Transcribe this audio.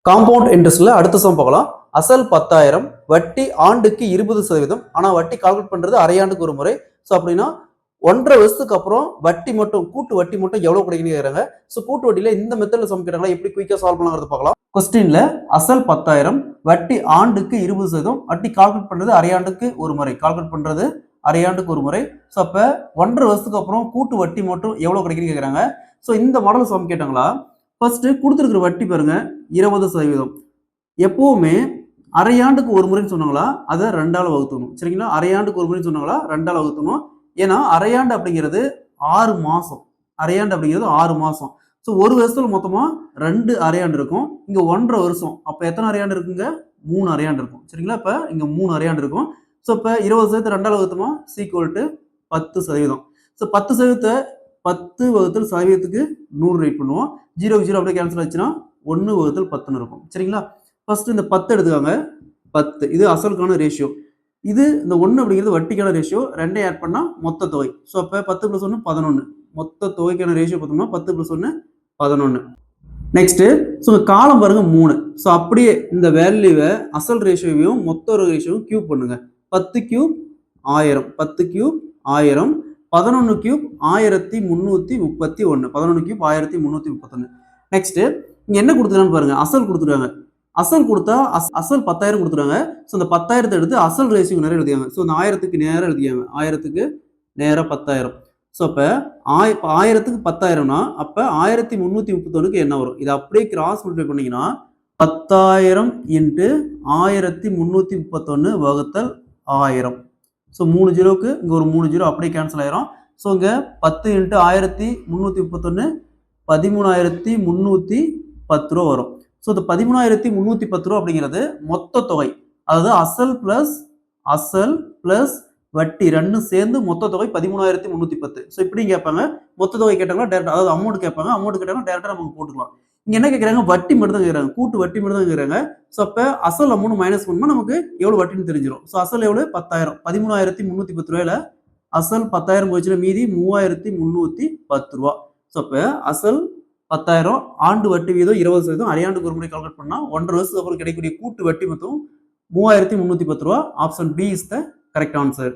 Compound இன்ட்ரெஸ்ட்ல அடுத்த some பார்க்கலாம். அசல் 10,000 வட்டி ஆண்டுக்கு 20%. ஆனா வட்டி கால்குலேட் பண்றது அரையாண்டுக்கு ஒரு முறை. ஸோ அப்படின்னா 1.5 வருஷத்துக்கு அப்புறம் வட்டி மட்டும் கூட்டு வட்டி மட்டும் எவ்வளவு கிடைக்குன்னு கேட்கறாங்க. ஸோ கூட்டு வட்டியில இந்த மெத்தட்ல சம் கேட்டாங்களா எப்படி குயிக்கா சால்வ் பண்ணலாங்கிறத பார்க்கலாம். கொஸ்டின்ல அசல் 10,000 வட்டி ஆண்டுக்கு 20%. வட்டி கால்குலேட் பண்றது அரையாண்டுக்கு ஒரு முறை. கால்குலேட் பண்றது அரையாண்டுக்கு ஒரு முறை. ஸோ அப்ப 1.5 வருஷத்துக்கு அப்புறம் கூட்டு வட்டி மட்டும் எவ்வளவு கிடைக்குன்னு கேட்கறாங்க. ஸோ இந்த மாடல் சம் கேட்டாங்களா ஃபர்ஸ்ட் கொடுத்துருக்கிற வட்டி பாருங்க 20%. எப்பவுமே அரையாண்டுக்கு ஒரு முறைன்னு சொன்னாங்களா அதை 2ஆல வகுத்தணும். சரிங்களா, அரையாண்டுக்கு ஒரு முறைன்னு சொன்னாங்களா 2ஆல வகுத்தணும். ஏன்னா அரையாண்டு அப்படிங்கிறது 6 மாசம். அரையாண்டு அப்படிங்கிறது 6 மாசம். ஸோ ஒரு வருஷத்துல மொத்தமா 2 அரையாண்டு இருக்கும். இங்க 1.5 வருஷம். அப்ப எத்தனை அரையாண்டு இருக்குங்க? 3 அரையாண்டு இருக்கும். சரிங்களா, இப்ப இங்க 3 அரையாண்டு இருக்கும். ஸோ இப்ப 20% 2ஆல வகுத்தோமா ஈக்குவல் டு 10%. ஸோ 10% 10 வகுத்தல் சதவீதத்துக்கு 100 ரைட் பண்ணுவோம். 0க்கு 0 அப்படியே கேன்சல் ஆச்சுன்னா 1 வகுத்தல் 10 இருக்கும். சரிங்களா, ஃபர்ஸ்ட் இந்த 10 எடுத்துக்காங்க. 10 இது அசலுக்கான ரேஷியோ. இது இந்த 1 அப்படிங்கிறது வட்டிக்கான ரேஷியோ. ரெண்டையும் ஆட் பண்ணா மொத்த தொகை. ஸோ அப்ப 10 + 1 11. மொத்த தொகைக்கான ரேஷியோ பார்த்தோம்னா 10 + 1 11. நெக்ஸ்ட் ஸோ காலம் பாருங்க 3. ஸோ அப்படியே இந்த வேல்யூவை அசல் ரேஷியோவையும் மொத்த ரேஷியோவும் கியூப் பண்ணுங்க. 10 cube 1000. 10 cube 1000. 11 cube 1331. 11 cube 1331. Next இங்க என்ன கொடுத்துருக்கான்னு பாருங்க. அசல் கொடுத்துருக்காங்க. அசல் கொடுத்தா அசல் 10,000 கொடுத்துருக்காங்க. ஸோ இந்த 10,000 எடுத்து அசல் ரேஷியோ நேரம் எழுதியாங்க. ஸோ இந்த 1000க்கு நேரம் எழுதியாங்க. 1000க்கு நேரம் 10,000. ஸோ அப்ப 1000க்கு 10,000னா அப்ப 1331க்கு என்ன வரும்? இதை அப்படியே கிராஸ் மல்டிப்ளை பண்ணீங்கன்னா 10,000 இன்ட்டு 1331 வகுத்தல் 1000. ஸோ 3 ஜீரோக்கு இங்க ஒரு 3 ஜீரோ அப்படியே கேன்சல் ஆயிரும். ஸோ இங்க 10 இன்ட்டு 1331 13,310 ரூபா வரும். ஸோ இந்த 13,310 ரூபா அப்படிங்கிறது மொத்த தொகை. அதாவது அசல் பிளஸ் வட்டி ரெண்டும் சேர்ந்து மொத்த தொகை 13,310. ஸோ இப்படி கேட்பாங்க. மொத்த தொகை கேட்டாங்கன்னா டேரக்டா, அதாவது அமௌண்ட் கேட்பாங்க. அமௌண்ட் கேட்டாங்கன்னா டேரக்டா நமக்கு போட்டுக்கலாம். இங்க என்ன கேட்கறாங்க? வட்டி மட்டும் தான் கேட்கறாங்க. கூட்டு வட்டி மட்டும் தான் கேட்கறாங்க. ஸோ அப்ப அசல் அமௌண்ட் மைனஸ் பண்ணா நமக்கு எவ்வளவு வட்டின்னு தெரிஞ்சிடும். ஸோ அசல் எவ்வளவு? 10,000. 13,310 ரூபாயில அசல் 10,000 போச்சுன்னா மீதி 3,310 ரூபா. ஸோ அப்ப அசல் 10,000, ஆண்டு வட்டி வீதம் 20%, அரையாண்டுக்கு ஒரு முறை கால்குலேட் பண்ணா 1.5 வருஷத்துக்கு அப்புறம் கிடைக்கக்கூடிய கூட்டு வட்டி மொத்தம் 3,310 ரூபா. Option B is the correct answer.